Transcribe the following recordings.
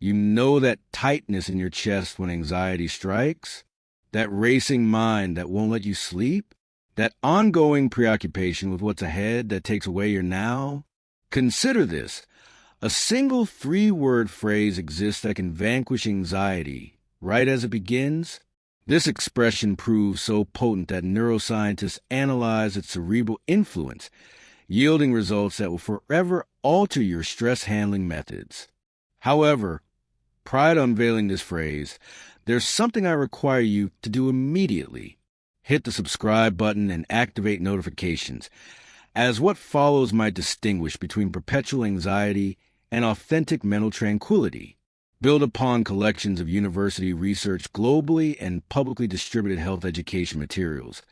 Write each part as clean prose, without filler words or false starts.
You know that tightness in your chest when anxiety strikes? That racing mind that won't let you sleep? That ongoing preoccupation with what's ahead that takes away your now? Consider this. A single 3-word phrase exists that can vanquish anxiety right as it begins. This expression proves so potent that neuroscientists analyze its cerebral influence, yielding results that will forever alter your stress handling methods. However, prior to unveiling this phrase, there's something I require you to do immediately. Hit the subscribe button and activate notifications, as what follows might distinguish between perpetual anxiety and authentic mental tranquility. Build upon collections of university research globally and publicly distributed health education materials.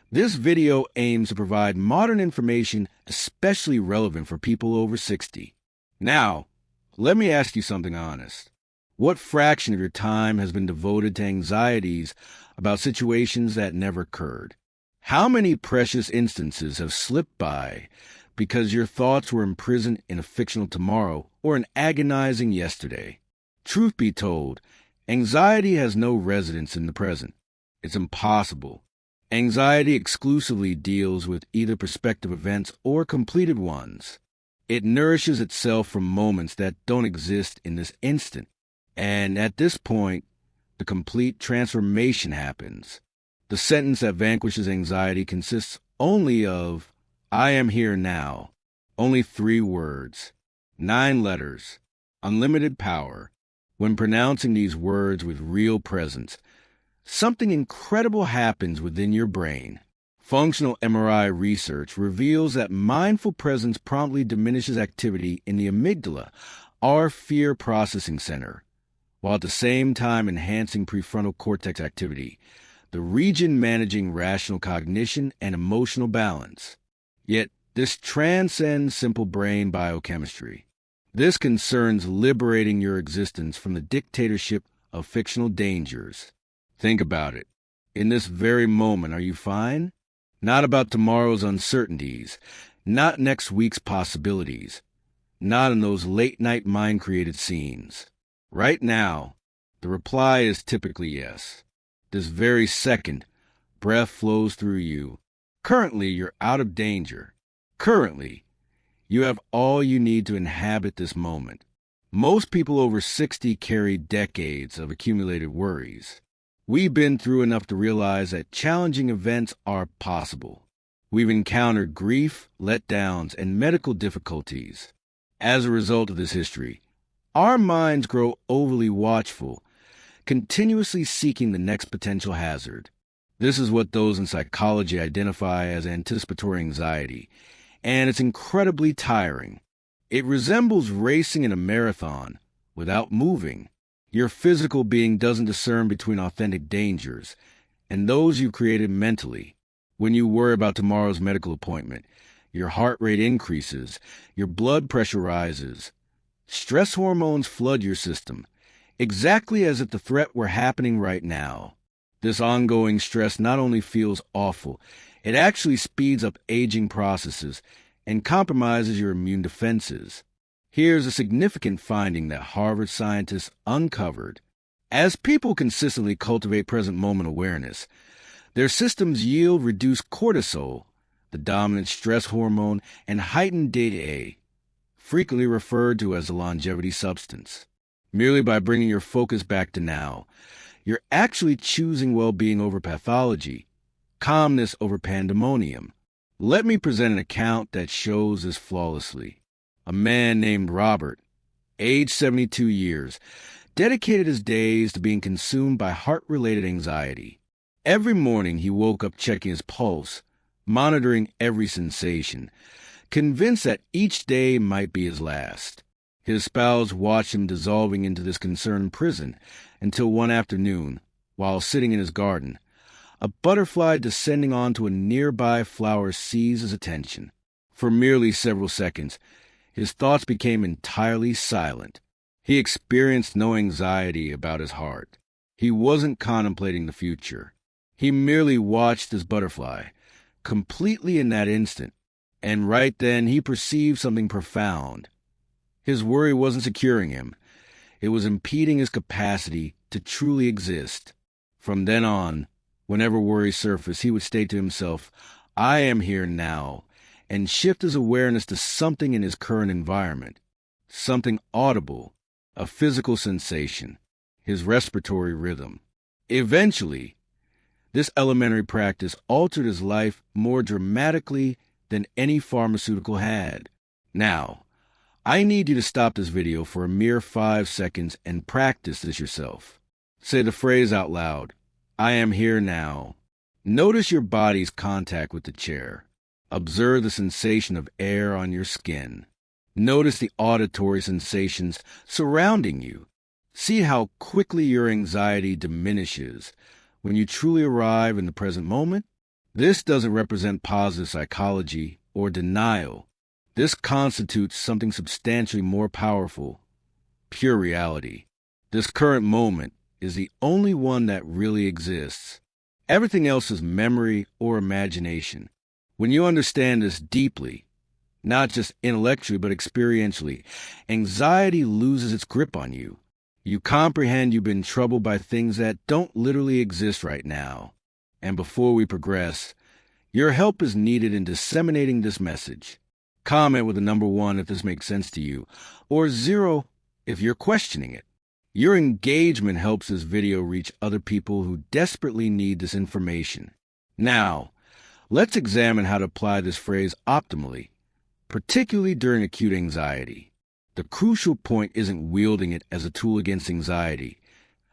This video aims to provide modern information especially relevant for people over 60. Now, let me ask you something honest. What fraction of your time has been devoted to anxieties about situations that never occurred? How many precious instances have slipped by because your thoughts were imprisoned in a fictional tomorrow or an agonizing yesterday? Truth be told, anxiety has no residence in the present. It's impossible. Anxiety exclusively deals with either prospective events or completed ones. It nourishes itself from moments that don't exist in this instant. And at this point, the complete transformation happens. The sentence that vanquishes anxiety consists only of, I am here now. Only 3 words, 9 letters, unlimited power. When pronouncing these words with real presence, something incredible happens within your brain. Functional MRI research reveals that mindful presence promptly diminishes activity in the amygdala, our fear processing center, while at the same time enhancing prefrontal cortex activity, the region managing rational cognition and emotional balance. Yet, this transcends simple brain biochemistry. This concerns liberating your existence from the dictatorship of fictional dangers. Think about it. In this very moment, are you fine? Not about tomorrow's uncertainties, not next week's possibilities, not in those late-night mind-created scenes. Right now, the reply is typically yes. This very second, breath flows through you. Currently, you're out of danger. Currently, you have all you need to inhabit this moment. Most people over 60 carry decades of accumulated worries. We've been through enough to realize that challenging events are possible. We've encountered grief, letdowns, and medical difficulties. As a result of this history, our minds grow overly watchful, continuously seeking the next potential hazard. This is what those in psychology identify as anticipatory anxiety, and it's incredibly tiring. It resembles racing in a marathon without moving. Your physical being doesn't discern between authentic dangers and those you created mentally. When you worry about tomorrow's medical appointment, your heart rate increases, your blood pressure rises. Stress hormones flood your system, exactly as if the threat were happening right now. This ongoing stress not only feels awful, it actually speeds up aging processes and compromises your immune defenses. Here's a significant finding that Harvard scientists uncovered. As people consistently cultivate present moment awareness, their systems yield reduced cortisol, the dominant stress hormone, and heightened DHA, frequently referred to as the longevity substance. Merely by bringing your focus back to now, you're actually choosing well-being over pathology, calmness over pandemonium. Let me present an account that shows this flawlessly. A man named Robert, age 72 years, dedicated his days to being consumed by heart-related anxiety. Every morning he woke up checking his pulse, monitoring every sensation, convinced that each day might be his last. His spouse watched him dissolving into this concerned prison until one afternoon, while sitting in his garden, a butterfly descending onto a nearby flower seized his attention. For merely several seconds, his thoughts became entirely silent. He experienced no anxiety about his heart. He wasn't contemplating the future. He merely watched his butterfly, completely in that instant, and right then he perceived something profound. His worry wasn't securing him. It was impeding his capacity to truly exist. From then on, whenever worries surfaced, he would state to himself, "I am here now," and shift his awareness to something in his current environment, something audible, a physical sensation, his respiratory rhythm. Eventually, this elementary practice altered his life more dramatically than any pharmaceutical had. Now, I need you to stop this video for a mere 5 seconds and practice this yourself. Say the phrase out loud, "I am here now." Notice your body's contact with the chair. Observe the sensation of air on your skin. Notice the auditory sensations surrounding you. See how quickly your anxiety diminishes when you truly arrive in the present moment. This doesn't represent positive psychology or denial. This constitutes something substantially more powerful, pure reality. This current moment is the only one that really exists. Everything else is memory or imagination. When you understand this deeply, not just intellectually but experientially, anxiety loses its grip on you. You comprehend you've been troubled by things that don't literally exist right now. And before we progress, your help is needed in disseminating this message. Comment with a number 1 if this makes sense to you, or 0 if you're questioning it. Your engagement helps this video reach other people who desperately need this information. Now, let's examine how to apply this phrase optimally, particularly during acute anxiety. The crucial point isn't wielding it as a tool against anxiety,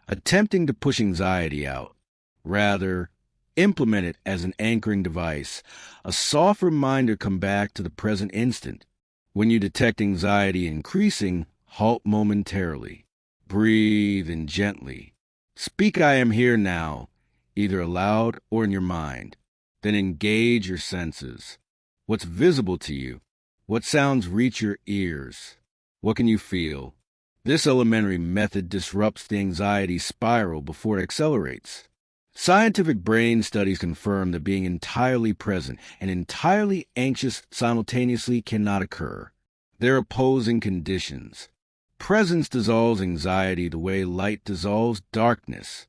attempting to push anxiety out. Rather, implement it as an anchoring device, a soft reminder to come back to the present instant. When you detect anxiety increasing, halt momentarily. Breathe in gently. Speak "I am here now," either aloud or in your mind. Then engage your senses. What's visible to you? What sounds reach your ears? What can you feel? This elementary method disrupts the anxiety spiral before it accelerates. Scientific brain studies confirm that being entirely present and entirely anxious simultaneously cannot occur. They're opposing conditions. Presence dissolves anxiety the way light dissolves darkness,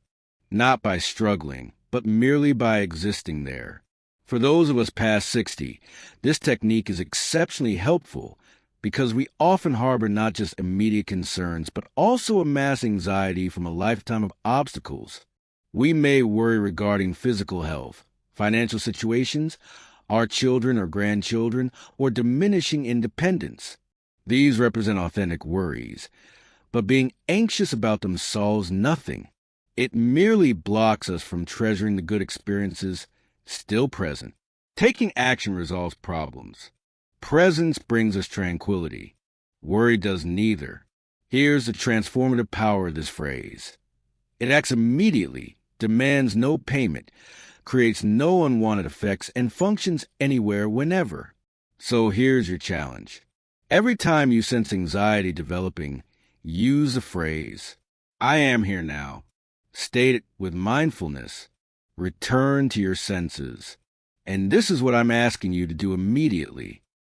not by struggling, but merely by existing there. For those of us past 60, this technique is exceptionally helpful because we often harbor not just immediate concerns, but also amass anxiety from a lifetime of obstacles. We may worry regarding physical health, financial situations, our children or grandchildren, or diminishing independence. These represent authentic worries, but being anxious about them solves nothing. It merely blocks us from treasuring the good experiences still present. Taking action resolves problems. Presence brings us tranquility. Worry does neither. Here's the transformative power of this phrase. It acts immediately, demands no payment, creates no unwanted effects, and functions anywhere, whenever. So here's your challenge. Every time you sense anxiety developing, use the phrase, "I am here now." State it with mindfulness. Return to your senses. And this is what I'm asking you to do immediately.